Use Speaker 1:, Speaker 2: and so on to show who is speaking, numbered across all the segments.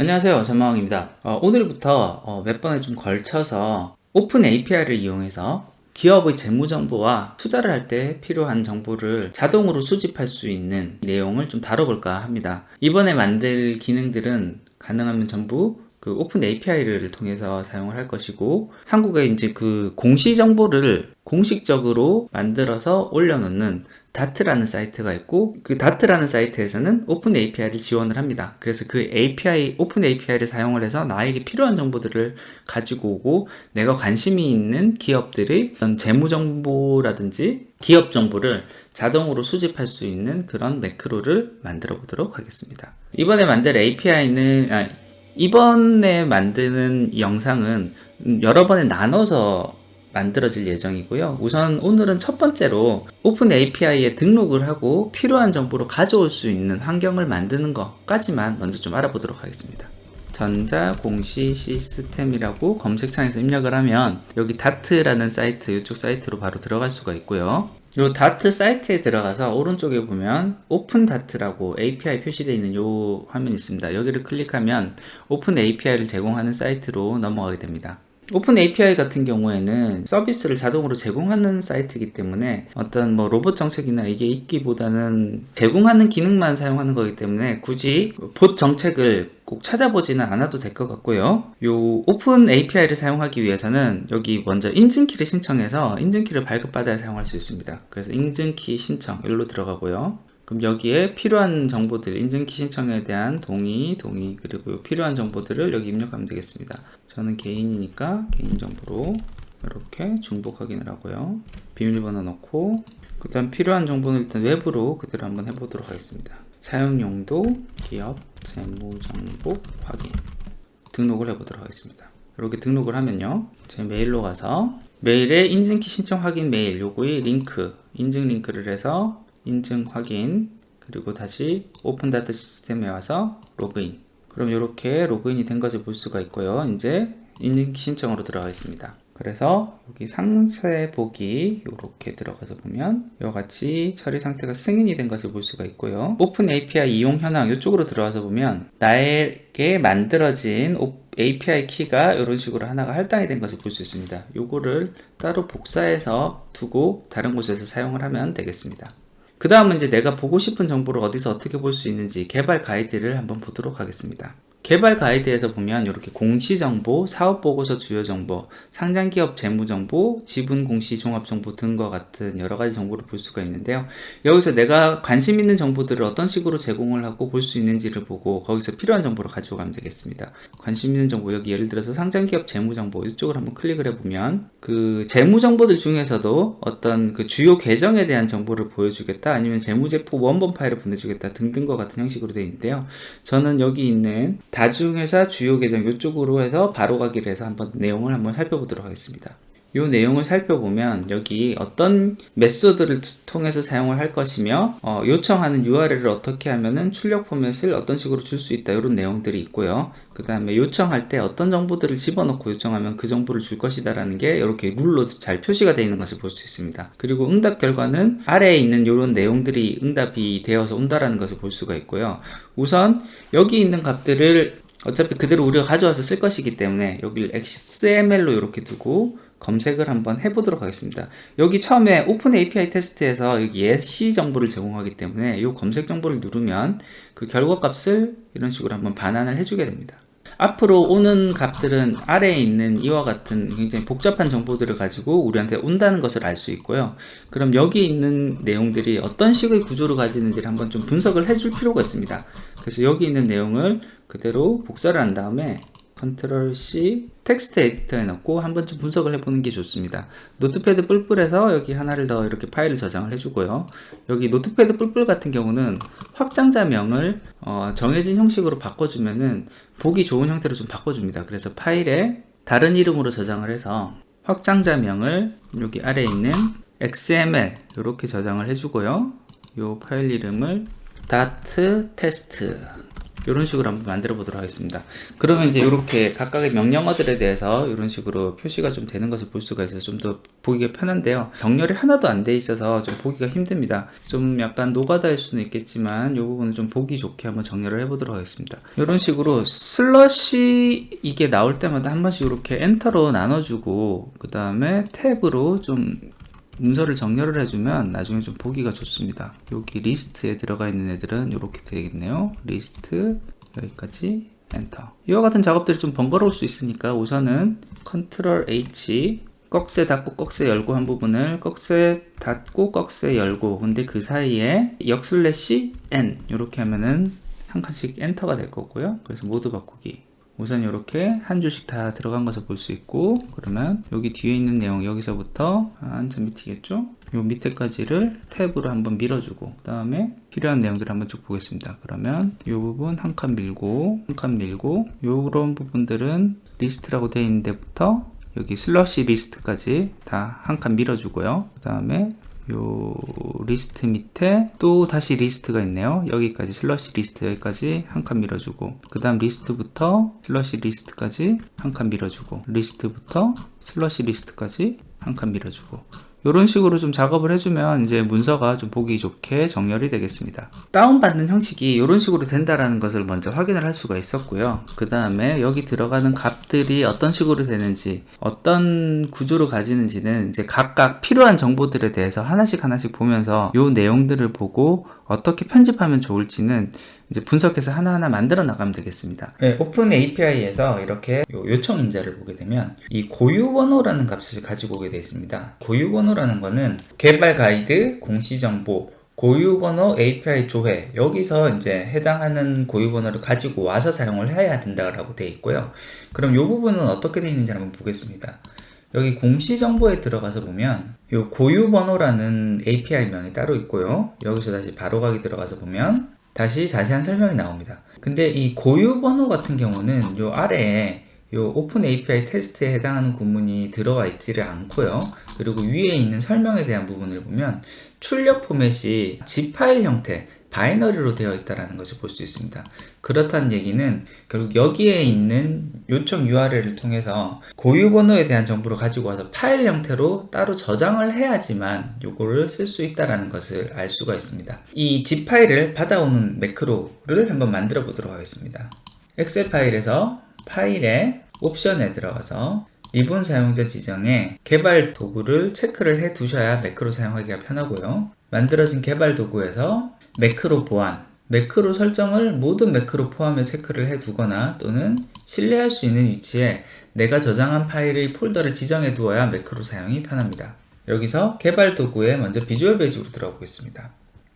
Speaker 1: 안녕하세요, 전마왕입니다. 오늘부터 몇 번에 좀 걸쳐서 오픈 API를 이용해서 기업의 재무 정보와 투자를 할 때 필요한 정보를 자동으로 수집할 수 있는 내용을 좀 다뤄볼까 합니다. 이번에 만들 기능들은 가능하면 전부 그 오픈 API를 통해서 사용을 할 것이고, 한국에 이제 그 공시 정보를 공식적으로 만들어서 올려놓는 다트라는 사이트가 있고, 그 다트라는 사이트에서는 오픈 API를 지원을 합니다. 그래서 그 API, 오픈 API를 사용을 해서 나에게 필요한 정보들을 가지고 오고, 내가 관심이 있는 기업들의 어떤 재무 정보라든지 기업 정보를 자동으로 수집할 수 있는 그런 매크로를 만들어 보도록 하겠습니다. 이번에 만드는 영상은 여러 번에 나눠서 만들어질 예정이고요. 우선 오늘은 첫 번째로 오픈 API에 등록을 하고 필요한 정보를 가져올 수 있는 환경을 만드는 것까지만 먼저 좀 알아보도록 하겠습니다. 전자공시 시스템이라고 검색창에서 입력을 하면 여기 다트라는 사이트, 이쪽 사이트로 바로 들어갈 수가 있고요. 이 다트 사이트에 들어가서 오른쪽에 보면 오픈 다트라고 API 표시되어 있는 이 화면이 있습니다. 여기를 클릭하면 오픈 API를 제공하는 사이트로 넘어가게 됩니다. 오픈 API 같은 경우에는 서비스를 자동으로 제공하는 사이트이기 때문에 어떤 뭐 로봇 정책이나 이게 있기보다는 제공하는 기능만 사용하는 거기 때문에 굳이 봇 정책을 꼭 찾아보지는 않아도 될 것 같고요. 요 오픈 API를 사용하기 위해서는 여기 먼저 인증키를 신청해서 인증키를 발급받아야 사용할 수 있습니다. 그래서 인증키 신청 여기로 들어가고요. 그럼 여기에 필요한 정보들, 인증키 신청에 대한 동의, 그리고 필요한 정보들을 여기 입력하면 되겠습니다. 저는 개인이니까 개인정보로 이렇게 중복 확인을 하고요. 비밀번호 넣고, 그 다음 필요한 정보는 일단 외부로 그대로 한번 해보도록 하겠습니다. 사용용도, 기업, 재무정보 확인. 등록을 해보도록 하겠습니다. 이렇게 등록을 하면요. 제 메일로 가서 메일에 인증키 신청 확인 메일, 요거의 링크, 인증 링크를 해서 인증 확인, 그리고 다시 오픈 다트 시스템에 와서 로그인. 그럼 이렇게 로그인이 된 것을 볼 수가 있고요. 이제 인증키 신청으로 들어가겠습니다. 그래서 여기 상세 보기 이렇게 들어가서 보면 이와 같이 처리 상태가 승인이 된 것을 볼 수가 있고요. 오픈 API 이용 현황 이쪽으로 들어가서 보면 나에게 만들어진 API 키가 이런 식으로 하나가 할당이 된 것을 볼 수 있습니다. 요거를 따로 복사해서 두고 다른 곳에서 사용을 하면 되겠습니다. 그 다음은 이제 내가 보고 싶은 정보를 어디서 어떻게 볼 수 있는지 개발 가이드를 한번 보도록 하겠습니다. 개발 가이드에서 보면 이렇게 공시정보, 사업보고서 주요정보, 상장기업 재무정보, 지분공시 종합정보 등과 같은 여러가지 정보를 볼 수가 있는데요. 여기서 내가 관심 있는 정보들을 어떤 식으로 제공을 하고 볼 수 있는지를 보고 거기서 필요한 정보를 가져가면 되겠습니다. 관심 있는 정보, 여기 예를 들어서 상장기업 재무정보 이쪽을 한번 클릭을 해보면 그 재무정보들 중에서도 어떤 그 주요 계정에 대한 정보를 보여주겠다, 아니면 재무제표 원본 파일을 보내주겠다 등등과 같은 형식으로 되어 있는데요. 저는 여기 있는 다중회사 주요 계정 이쪽으로 해서 바로 가기를 해서 한번 내용을 한번 살펴보도록 하겠습니다. 이 내용을 살펴보면 여기 어떤 메소드를 통해서 사용을 할 것이며 요청하는 URL을 어떻게 하면은 출력 포맷을 어떤 식으로 줄 수 있다, 이런 내용들이 있고요. 그 다음에 요청할 때 어떤 정보들을 집어넣고 요청하면 그 정보를 줄 것이다 라는 게 이렇게 룰로 잘 표시가 되어 있는 것을 볼 수 있습니다. 그리고 응답 결과는 아래에 있는 이런 내용들이 응답이 되어서 온다라는 것을 볼 수가 있고요. 우선 여기 있는 값들을 어차피 그대로 우리가 가져와서 쓸 것이기 때문에 여기를 XML로 이렇게 두고 검색을 한번 해보도록 하겠습니다. 여기 처음에 오픈 API 테스트에서 여기 예시 정보를 제공하기 때문에 이 검색 정보를 누르면 그 결과 값을 이런 식으로 한번 반환을 해주게 됩니다. 앞으로 오는 값들은 아래에 있는 이와 같은 굉장히 복잡한 정보들을 가지고 우리한테 온다는 것을 알 수 있고요. 그럼 여기 있는 내용들이 어떤 식의 구조를 가지는지를 한번 좀 분석을 해줄 필요가 있습니다. 그래서 여기 있는 내용을 그대로 복사를 한 다음에 컨트롤 C 텍스트 에디터에 넣고 한번 좀 분석을 해보는 게 좋습니다. 노트패드 뿔뿔에서 여기 하나를 더 이렇게 파일을 저장을 해주고요. 여기 노트패드 뿔뿔 같은 경우는 확장자명을 정해진 형식으로 바꿔주면은 보기 좋은 형태로 좀 바꿔줍니다. 그래서 파일에 다른 이름으로 저장을 해서 확장자명을 여기 아래에 있는 XML 이렇게 저장을 해주고요. 이 파일 이름을 dot test 이런 식으로 한번 만들어 보도록 하겠습니다. 그러면 이제 이렇게 각각의 명령어들에 대해서 이런 식으로 표시가 좀 되는 것을 볼 수가 있어서 좀 더 보기가 편한데요. 정렬이 하나도 안 돼 있어서 좀 보기가 힘듭니다. 좀 약간 노가다일 수는 있겠지만 이 부분은 좀 보기 좋게 한번 정렬을 해 보도록 하겠습니다. 이런 식으로 슬러시 이게 나올 때마다 한 번씩 이렇게 엔터로 나눠주고 그 다음에 탭으로 좀 문서를 정렬을 해주면 나중에 좀 보기가 좋습니다. 여기 리스트에 들어가 있는 애들은 이렇게 되겠네요. 리스트 여기까지 엔터. 이와 같은 작업들이 좀 번거로울 수 있으니까 우선은 컨트롤 H 꺽쇠 닫고 꺽쇠 열고 한 부분을 꺽쇠 닫고 꺽쇠 열고 근데 그 사이에 역슬래시 N 이렇게 하면은 한 칸씩 엔터가 될 거고요. 그래서 모드 바꾸기 우선 이렇게 한 줄씩 다 들어간 것을 볼 수 있고 그러면 여기 뒤에 있는 내용 여기서부터 한참 밑이겠죠? 요 밑에까지를 탭으로 한번 밀어주고 그 다음에 필요한 내용들을 한번 쭉 보겠습니다. 그러면 이 부분 한 칸 밀고 한 칸 밀고 요런 부분들은 리스트라고 되어 있는 데부터 여기 슬러시 리스트까지 다 한 칸 밀어주고요. 그 다음에 요 리스트 밑에 또 다시 리스트가 있네요. 여기까지 슬러시 리스트 여기까지 한 칸 밀어주고 그 다음 리스트부터 슬러시 리스트까지 한 칸 밀어주고 리스트부터 슬러시 리스트까지 한 칸 밀어주고 이런 식으로 좀 작업을 해주면 이제 문서가 좀 보기 좋게 정렬이 되겠습니다. 다운받는 형식이 이런 식으로 된다라는 것을 먼저 확인을 할 수가 있었고요. 그 다음에 여기 들어가는 값들이 어떤 식으로 되는지 어떤 구조를 가지는지는 이제 각각 필요한 정보들에 대해서 하나씩 보면서 이 내용들을 보고 어떻게 편집하면 좋을지는 이제 분석해서 하나하나 만들어 나가면 되겠습니다. 네, 오픈 API에서 이렇게 요청 인자를 보게 되면 이 고유 번호라는 값을 가지고 오게 되어 있습니다. 고유 번호라는 거는 개발 가이드, 공시 정보, 고유 번호 API 조회 여기서 이제 해당하는 고유 번호를 가지고 와서 사용을 해야 된다라고 되어 있고요. 그럼 이 부분은 어떻게 되어 있는지 한번 보겠습니다. 여기 공시 정보에 들어가서 보면 이 고유 번호라는 API 명이 따로 있고요. 여기서 다시 바로 가기 들어가서 보면 다시 자세한 설명이 나옵니다. 근데 이 고유 번호 같은 경우는 요 아래에 요 오픈 API 테스트에 해당하는 구문이 들어가 있지를 않고요. 그리고 위에 있는 설명에 대한 부분을 보면 출력 포맷이 zip 파일 형태 바이너리로 되어 있다는 것을 볼 수 있습니다. 그렇다는 얘기는 결국 여기에 있는 요청 URL을 통해서 고유 번호에 대한 정보를 가지고 와서 파일 형태로 따로 저장을 해야지만 요거를 쓸 수 있다는 것을 알 수가 있습니다. 이 zip 파일을 받아오는 매크로를 한번 만들어 보도록 하겠습니다. 엑셀 파일에서 파일의 옵션에 들어가서 리본 사용자 지정에 개발 도구를 체크를 해 두셔야 매크로 사용하기가 편하고요. 만들어진 개발 도구에서 매크로 보안, 매크로 설정을 모든 매크로 포함해 체크를 해 두거나 또는 신뢰할 수 있는 위치에 내가 저장한 파일의 폴더를 지정해 두어야 매크로 사용이 편합니다. 여기서 개발 도구에 먼저 비주얼 베이직으로 들어가 보겠습니다.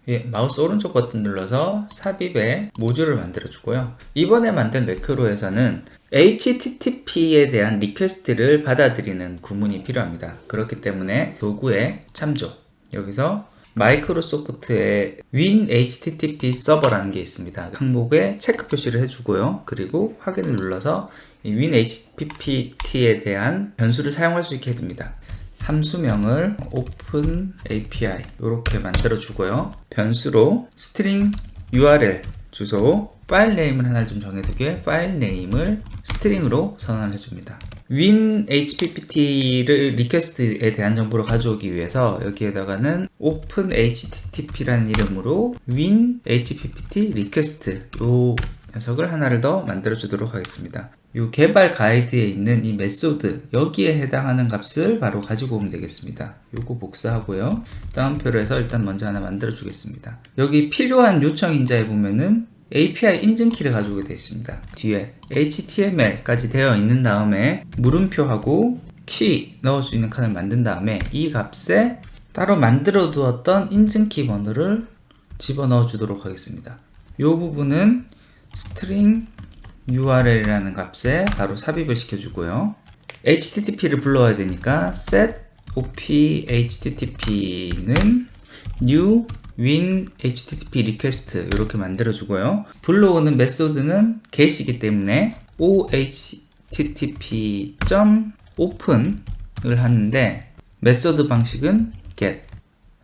Speaker 1: 예, 마우스 오른쪽 버튼 눌러서 삽입에 모듈을 만들어 주고요. 이번에 만든 매크로에서는 HTTP에 대한 리퀘스트를 받아들이는 구문이 필요합니다. 그렇기 때문에 도구의 참조, 여기서 마이크로소프트의 Win HTTP 서버라는 게 있습니다. 항목에 체크 표시를 해주고요. 그리고 확인을 눌러서 이 Win HTTP에 대한 변수를 사용할 수 있게 해둡니다. 함수명을 open API 이렇게 만들어 주고요. 변수로 string URL 주소 파일 네임을 하나를 좀 정해두게 파일 네임을 스트링으로 선언을 해줍니다. Win HTTP를 리퀘스트에 대한 정보를 가져오기 위해서 여기에다가는 Open HTTP라는 이름으로 Win HTTP 리퀘스트 요 녀석을 하나를 더 만들어 주도록 하겠습니다. 이 개발 가이드에 있는 이 메소드 여기에 해당하는 값을 바로 가지고 오면 되겠습니다. 요거 복사하고요. 다운표로 해서 일단 먼저 하나 만들어 주겠습니다. 여기 필요한 요청 인자에 보면은 API 인증키를 가지고 되어 있습니다. 뒤에 HTML까지 되어 있는 다음에 물음표하고 키 넣을 수 있는 칸을 만든 다음에 이 값에 따로 만들어 두었던 인증키 번호를 집어넣어 주도록 하겠습니다. 이 부분은 string URL이라는 값에 바로 삽입을 시켜주고요. HTTP를 불러와야 되니까 set op HTTP는 new win HTTP request 이렇게 만들어주고요. 불러오는 메소드는 get이기 때문에 ohttp.open을 하는데 메소드 방식은 get.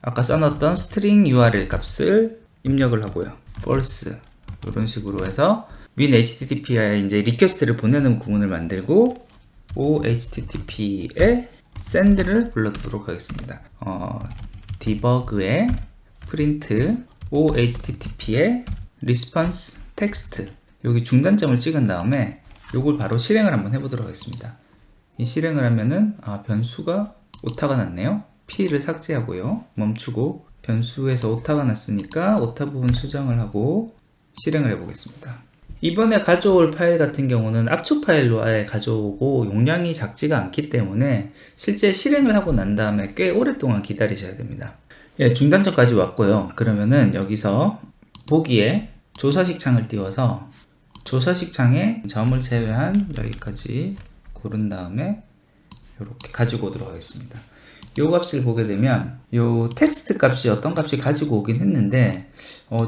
Speaker 1: 아까 써놨던 string URL 값을 입력을 하고요. false 이런 식으로 해서 win HTTP에 이제 리퀘스트를 보내는 구문을 만들고 OHTTP에 send를 불러두도록 하겠습니다. debug에 print OHTTP에 response text 여기 중단점을 찍은 다음에 요걸 바로 실행을 한번 해보도록 하겠습니다. 이 실행을 하면은 변수가 오타가 났네요. P를 삭제하고요. 멈추고 변수에서 오타가 났으니까 오타 부분 수정을 하고 실행을 해보겠습니다. 이번에 가져올 파일 같은 경우는 압축 파일로 아예 가져오고 용량이 작지가 않기 때문에 실제 실행을 하고 난 다음에 꽤 오랫동안 기다리셔야 됩니다. 예, 중단점까지 왔고요. 그러면은 여기서 보기에 조사식 창을 띄워서 조사식 창에 점을 제외한 여기까지 고른 다음에 이렇게 가지고 오도록 하겠습니다. 요 값을 보게 되면 요 텍스트 값이 어떤 값이 가지고 오긴 했는데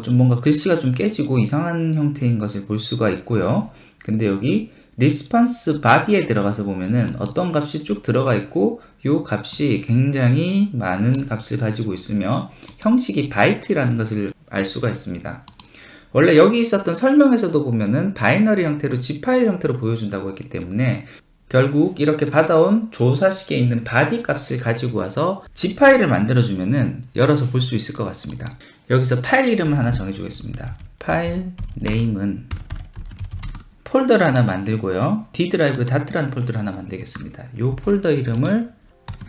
Speaker 1: 좀 뭔가 글씨가 좀 깨지고 이상한 형태인 것을 볼 수가 있고요. 근데 여기 리스폰스 바디에 들어가서 보면은 어떤 값이 쭉 들어가 있고 요 값이 굉장히 많은 값을 가지고 있으며 형식이 바이트라는 것을 알 수가 있습니다. 원래 여기 있었던 설명에서도 보면은 바이너리 형태로 zip 파일 형태로 보여준다고 했기 때문에 결국 이렇게 받아온 조사식에 있는 바디 값을 가지고 와서 zip 파일을 만들어주면은 열어서 볼 수 있을 것 같습니다. 여기서 파일 이름을 하나 정해주겠습니다. 파일 네임은 폴더를 하나 만들고요. D드라이브.라는 폴더를 하나 만들겠습니다. 이 폴더 이름을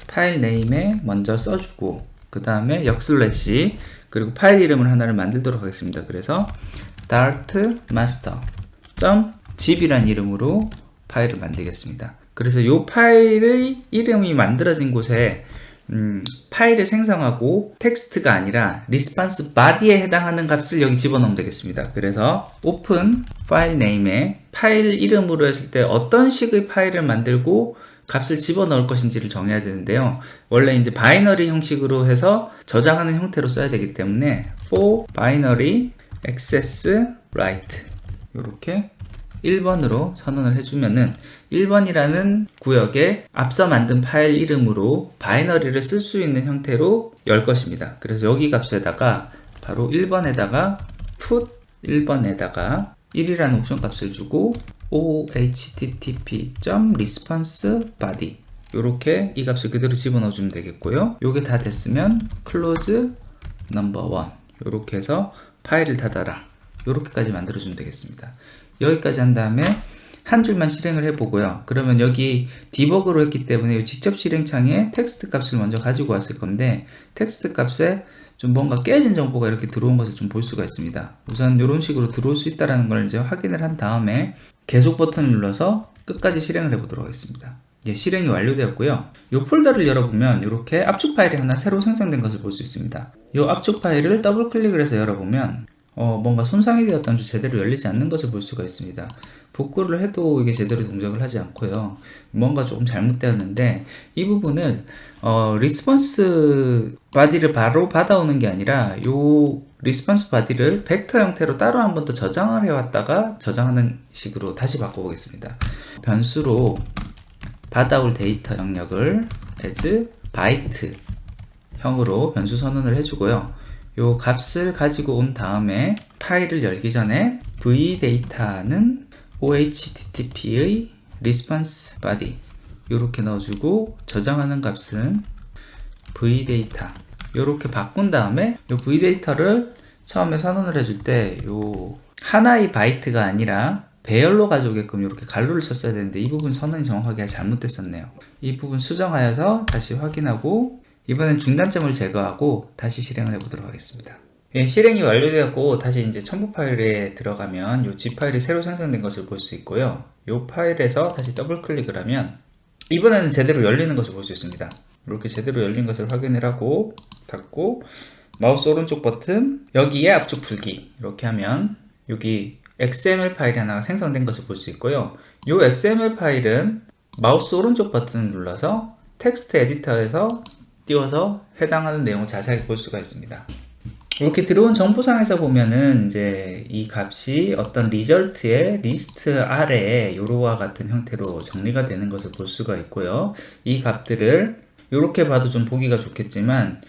Speaker 1: 파일 네임에 먼저 써주고 그 다음에 역슬래시 그리고 파일 이름을 하나를 만들도록 하겠습니다. 그래서 dart master.zip이라는 이름으로 파일을 만들겠습니다. 그래서 이 파일의 이름이 만들어진 곳에 파일을 생성하고 텍스트가 아니라 리스폰스 바디에 해당하는 값을 여기 집어넣으면 되겠습니다. 그래서 open 파일 name에 파일 이름으로 했을 때 어떤 식의 파일을 만들고 값을 집어넣을 것인지를 정해야 되는데요. 원래 이제 바이너리 형식으로 해서 저장하는 형태로 써야 되기 때문에 for binary access write 이렇게 1번으로 선언을 해주면은 1번이라는 구역에 앞서 만든 파일 이름으로 바이너리를 쓸 수 있는 형태로 열 것입니다. 그래서 여기 값에다가 바로 1번에다가 put 1번에다가 1이라는 옵션 값을 주고 http.response_body 이렇게 이 값을 그대로 집어넣어 주면 되겠고요. 요게 다 됐으면 close number 1 이렇게 해서 파일을 닫아라 이렇게까지 만들어 주면 되겠습니다. 여기까지 한 다음에 한 줄만 실행을 해보고요. 그러면 여기 디버그로 했기 때문에 이 직접 실행창에 텍스트 값을 먼저 가지고 왔을 건데 텍스트 값에 좀 뭔가 깨진 정보가 이렇게 들어온 것을 좀 볼 수가 있습니다. 우선 이런 식으로 들어올 수 있다는 걸 이제 확인을 한 다음에 계속 버튼을 눌러서 끝까지 실행을 해보도록 하겠습니다. 예, 실행이 완료되었고요. 이 폴더를 열어보면 이렇게 압축 파일이 하나 새로 생성된 것을 볼 수 있습니다. 이 압축 파일을 더블 클릭을 해서 열어보면 뭔가 손상이 되었던지 제대로 열리지 않는 것을 볼 수가 있습니다. 복구를 해도 이게 제대로 동작을 하지 않고요. 뭔가 조금 잘못되었는데 이 부분을 리스폰스 바디를 바로 받아오는 게 아니라 요 리스폰스 바디를 벡터 형태로 따로 한 번 더 저장을 해왔다가 저장하는 식으로 다시 바꿔보겠습니다. 변수로 받아올 데이터 영역을 as byte 형으로 변수 선언을 해주고요. 요 값을 가지고 온 다음에 파일을 열기 전에 vdata는 OHTTP의 response body 이렇게 넣어주고 저장하는 값은 vdata 이렇게 바꾼 다음에 요 vdata를 처음에 선언을 해줄 때 요 하나의 바이트가 아니라 배열로 가져오게끔 이렇게 갈로를 쳤어야 되는데 이 부분 선언이 정확하게 잘못됐었네요. 이 부분 수정하여서 다시 확인하고 이번엔 중단점을 제거하고 다시 실행을 해보도록 하겠습니다. 예, 실행이 완료되었고 다시 이제 첨부 파일에 들어가면 이 zip 파일이 새로 생성된 것을 볼 수 있고요. 이 파일에서 다시 더블 클릭을 하면 이번에는 제대로 열리는 것을 볼 수 있습니다. 이렇게 제대로 열린 것을 확인을 하고 닫고 마우스 오른쪽 버튼 여기에 압축 풀기 이렇게 하면 여기 XML 파일이 하나 생성된 것을 볼 수 있고요. 이 XML 파일은 마우스 오른쪽 버튼을 눌러서 텍스트 에디터에서 띄워서 해당하는 내용을 자세하게 볼 수가 있습니다. 이렇게 들어온 정보상에서 보면은 이제 이 값이 어떤 리절트의 리스트 아래에 요로와 같은 형태로 정리가 되는 것을 볼 수가 있고요. 이 값들을 이렇게 봐도 좀 보기가 좋겠지만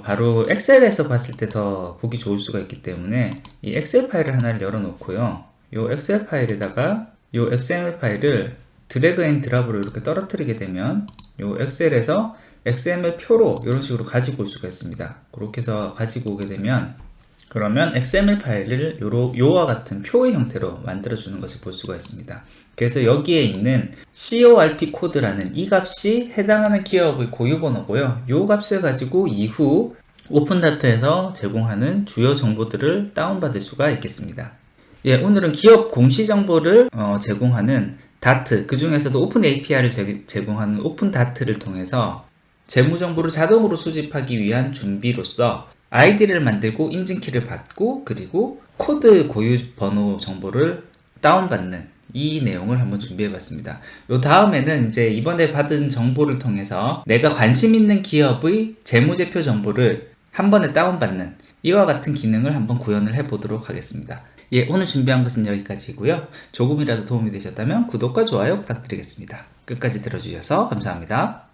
Speaker 1: 바로 엑셀에서 봤을 때 더 보기 좋을 수가 있기 때문에 이 엑셀 파일을 하나를 열어 놓고요. 요 엑셀 파일에다가 요 XML 파일을 드래그 앤 드랍으로 이렇게 떨어뜨리게 되면 요 엑셀에서 XML 표로 이런 식으로 가지고 올 수가 있습니다. 그렇게 해서 가지고 오게 되면 그러면 XML 파일을 요와 같은 표의 형태로 만들어주는 것을 볼 수가 있습니다. 그래서 여기에 있는 corp 코드라는 이 값이 해당하는 기업의 고유 번호고요. 이 값을 가지고 이후 오픈다트에서 제공하는 주요 정보들을 다운받을 수가 있겠습니다. 예, 오늘은 기업 공시 정보를 제공하는 다트, 그 중에서도 오픈 API를 제공하는 오픈 다트를 통해서 재무 정보를 자동으로 수집하기 위한 준비로서 아이디를 만들고 인증키를 받고 그리고 코드 고유 번호 정보를 다운받는 이 내용을 한번 준비해 봤습니다. 요 다음에는 이제 이번에 받은 정보를 통해서 내가 관심 있는 기업의 재무제표 정보를 한 번에 다운받는 이와 같은 기능을 한번 구현을 해 보도록 하겠습니다. 예, 오늘 준비한 것은 여기까지고요. 조금이라도 도움이 되셨다면 구독과 좋아요 부탁드리겠습니다. 끝까지 들어주셔서 감사합니다.